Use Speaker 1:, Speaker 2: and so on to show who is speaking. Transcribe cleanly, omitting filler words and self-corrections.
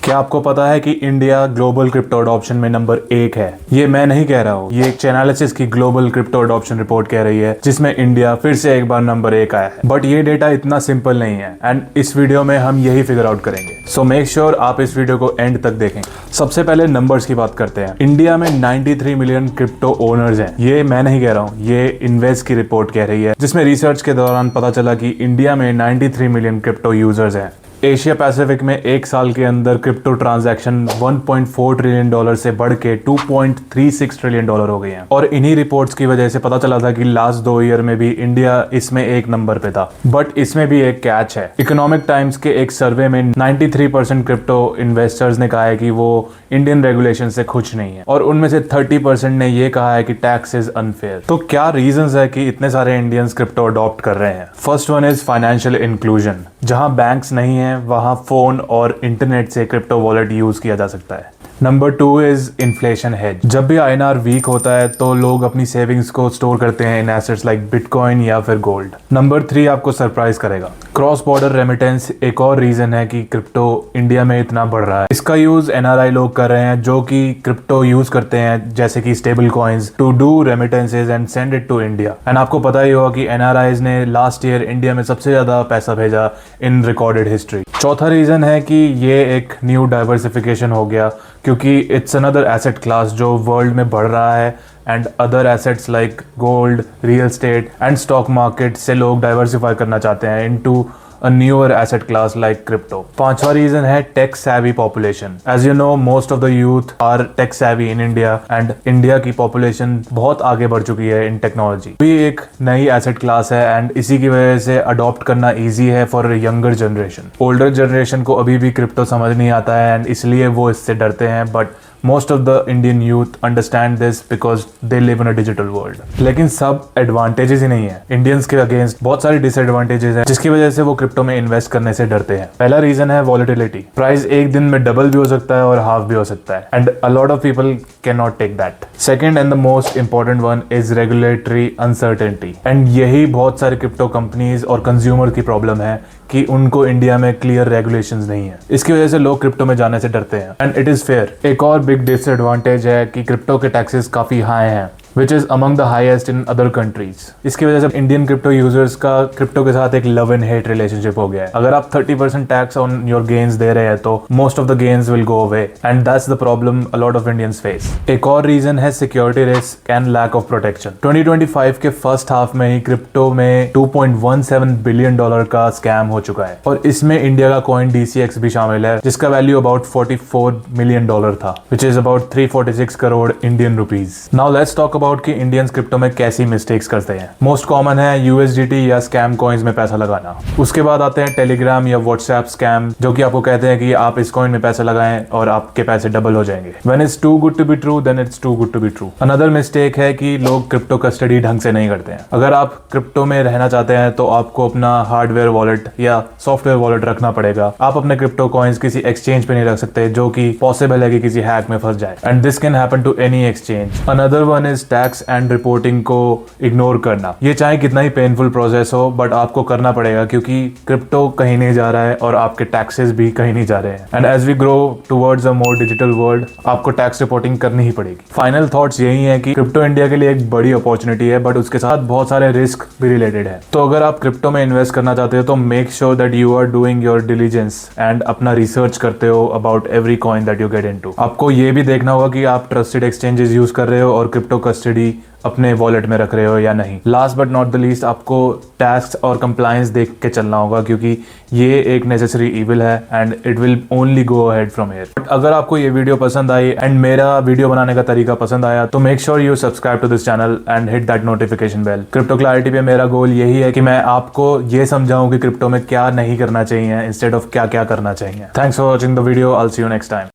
Speaker 1: क्या आपको पता है कि इंडिया ग्लोबल क्रिप्टो अडॉप्शन में नंबर 1 है? ये मैं नहीं कह रहा हूँ, ये एक चैनालिसिस की ग्लोबल क्रिप्टो अडॉप्शन रिपोर्ट कह रही है, जिसमें इंडिया फिर से एक बार नंबर 1 आया है। बट ये डेटा इतना सिंपल नहीं है एंड इस वीडियो में हम यही फिगर आउट करेंगे। सो मेक श्योर आप इस वीडियो को एंड तक देखें। सबसे पहले नंबर्स की बात करते हैं। इंडिया में 93 मिलियन क्रिप्टो ओनर्स हैं। ये मैं नहीं कह रहा हूँ, ये इन्वेस्ट की रिपोर्ट कह रही है, जिसमें रिसर्च के दौरान पता चला कि इंडिया में 93 मिलियन क्रिप्टो यूजर्स हैं। एशिया पैसिफिक में एक साल के अंदर क्रिप्टो ट्रांजैक्शन 1.4 ट्रिलियन डॉलर से बढ़ के 2.36 ट्रिलियन डॉलर हो गए हैं। और इन्हीं रिपोर्ट्स की वजह से पता चला था कि लास्ट 2 ईयर में भी इंडिया इसमें एक नंबर पे था। बट इसमें भी एक कैच है। इकोनॉमिक टाइम्स के एक सर्वे में 93% क्रिप्टो इन्वेस्टर्स ने कहा है कि वो इंडियन रेगुलेशन से खुश नहीं है, और उनमें से 30% ने ये कहा है कि टैक्स इज अनफेयर। तो क्या रीजंस है कि इतने सारे इंडियंस क्रिप्टो अडॉप्ट कर रहे हैं? First one is financial inclusion. जहां बैंक्स नहीं है वहां फोन और इंटरनेट से क्रिप्टो वॉलेट यूज किया जा सकता है। Number 2 is inflation hedge. जब भी आईएनआर वीक होता है तो लोग अपनी सेविंग्स को स्टोर करते हैं इन एसेट्स लाइक बिटकॉइन या फिर गोल्ड। नंबर 3 आपको सरप्राइज करेगा। क्रॉस बॉर्डर रेमिटेंस एक और रीजन है कि क्रिप्टो इंडिया में इतना बढ़ रहा है। इसका यूज एनआरआई लोग कर रहे हैं जो कि क्रिप्टो यूज करते हैं, जैसे कि stable coins, to do remittances and send it to India. And आपको पता ही होगा कि एनआरआईज ने लास्ट ईयर इंडिया में सबसे ज्यादा पैसा भेजा इन रिकॉर्डेड हिस्ट्री। चौथा रीजन है कि ये एक न्यू डाइवर्सिफिकेशन हो गया, क्योंकि इट्स अनदर एसेट क्लास जो वर्ल्ड में बढ़ रहा है and other assets like gold, real estate and stock market से लोग डाइवर्सिफाई करना चाहते हैं into a newer asset class like crypto। पांचवा रीजन है take savvy population। As you know, most of the youth are tech savvy in India and India की population बहुत आगे बढ़ चुकी है इन टेक्नोलॉजी। भी एक नई एसेट क्लास है एंड इसी की वजह से अडॉप्ट करना इजी है for younger generation. Older generation को अभी भी क्रिप्टो समझ नहीं आता है एंड इसलिए वो इससे डरते हैं, but most of the Indian youth understand this because they live in a digital world. लेकिन सब एडवांटेजेस ही नहीं है, इंडियंस के अगेंस्ट बहुत सारी डिसएडवांटेजेस हैं, जिसकी वजह से वो क्रिप्टो में इन्वेस्ट करने से डरते हैं। पहला रीजन है वॉलेटिलिटी। प्राइस एक दिन में डबल भी हो सकता है और हाफ भी हो सकता है and a lot of people cannot take that. Second and the most important one is regulatory uncertainty. And यही बहुत सारे क्रिप्टो कंपनीज और कंज्यूमर की प्रॉब्लम है कि उनको इंडिया में क्लियर रेगुलेशंस नहीं है। इसकी वजह से लोग क्रिप्टो में जाने से डरते हैं एंड इट इज फेयर। एक और बिग डिसएडवांटेज है कि क्रिप्टो के टैक्सेस काफी हाई हैं, which is among the highest in other countries। इसकी वजह से इंडियन क्रिप्टो यूजर्स का क्रिप्टो के साथ एक लव एंड हेट रिलेशनशिप हो गया है। अगर आप 30% टैक्स ऑन योर गेन्स दे रहे हैं तो most of the gains will go away and that's the problem a lot of Indians face. एक और रीजन है security risk and lack of protection. 2025 के फर्स्ट हाफ में ही क्रिप्टो में $2.17 बिलियन का स्कैम हो चुका है, और इसमें इंडिया का कॉइन DCX भी शामिल है, जिसका वैल्यू अबाउट $44 मिलियन था, which is about 346 crore Indian rupees. Now let's talk about कि इंडियंस क्रिप्टो में कैसी मिस्टेक्स करते हैं। मोस्ट कॉमन है USDT या स्कैम कॉइन्स में पैसा लगाना। उसके बाद आते हैं टेलीग्राम या व्हाट्सएप स्कैम, जो कि आपको कहते हैं कि आप इस कॉइन में पैसा लगाएं और आपके पैसे डबल हो जाएंगे। When it's too good to be true, then it's too good to be true। Another mistake है कि लोग क्रिप्टो कस्टडी ढंग से नहीं करते हैं। अगर आप क्रिप्टो में रहना चाहते हैं तो आपको अपना हार्डवेयर वॉलेट या सॉफ्टवेयर वॉलेट रखना पड़ेगा। आप अपने क्रिप्टो कॉइन्स किसी एक्सचेंज पे नहीं रख सकते, जो कि पॉसिबल है कि किसी हैक में फंस जाए, and this can happen to any exchange. Another one is tax and reporting को इग्नोर करना। ये चाहे कितना ही पेनफुल प्रोसेस हो, बट आपको करना पड़ेगा, क्योंकि क्रिप्टो कहीं नहीं जा रहा है और आपके टैक्सेस भी कहीं नहीं जा रहे हैं। And as we grow towards a more digital world, आपको टैक्स रिपोर्टिंग करनी ही पड़ेगी। फाइनल थॉट्स यही है कि क्रिप्टो इंडिया के लिए एक बड़ी अपॉर्चुनिटी है, बट उसके साथ बहुत सारे रिस्क भी रिलेटेड है। तो अगर आप क्रिप्टो में इन्वेस्ट करना चाहते हो तो make sure that you are doing your diligence and अपना रिसर्च करते हो about every coin that you get into. आपको ये भी देखना होगा कि आप ट्रस्टेड एक्सचेंजेस यूज कर रहे हो और क्रिप्टो कस्टडी अपने वॉलेट में रख रहे हो या नहीं। Last but not the least, आपको टैक्स और कंप्लायंस देख के चलना होगा, क्योंकि ये एक नेसेसरी इविल है and it will only go ahead from here. But अगर आपको ये वीडियो पसंद आई एंड मेरा वीडियो बनाने का तरीका पसंद आया तो make sure you subscribe to this channel and hit that notification bell. Crypto Clarity पे मेरा गोल यही है कि मैं आपको ये समझाऊं कि क्रिप्टो में क्या नहीं करना चाहिए इंस्टेड ऑफ क्या क्या करना चाहिए। Thanks for watching the video. I will see you next time.